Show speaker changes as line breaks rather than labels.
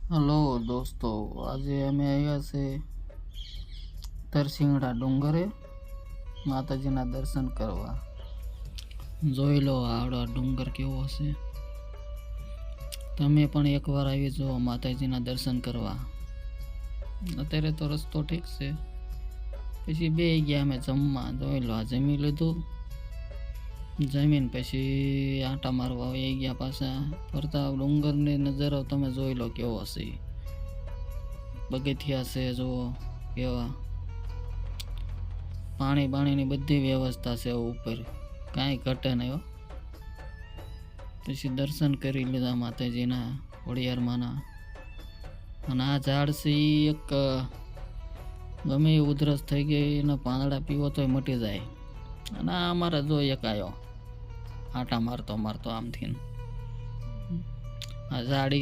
Hello દોસ્તો, આજે અમે આવ્યા છે તરસિંગડા ડુંગરે માતાજીના દર્શન કરવા. જોઈ લો આવડો ડુંગર કેવો છે. તમે પણ એકવાર આવી જાઓ માતાજીના દર્શન કરવા. અત્યારે તો રસ્તો ઠીક છે, પછી બે ગયા અમે જમવા. જોઈ લો, આ જમી લીધું, જમીન પછી આંટા મારવા આવી ગયા પાછા. ફરતા ડુંગરની નજારો તમે જોઈ લો કેવો છે. પગથિયા છે જુઓ કેવા, પાણીની બધી વ્યવસ્થા છે ઉપર, કાંઈ ઘટે નહીં હો. પછી દર્શન કરી લીધા માતાજીના, ખોડિયારમાંના. અને આ ઝાડ છે ઈ એક ગમે એ ઉધરસ થઈ ગઈ એના પાંદડા પીવો તોય મટી જાય. અને આ અમારે જો એક આવ્યો આટા મારતો આમથી. આ ઝાડી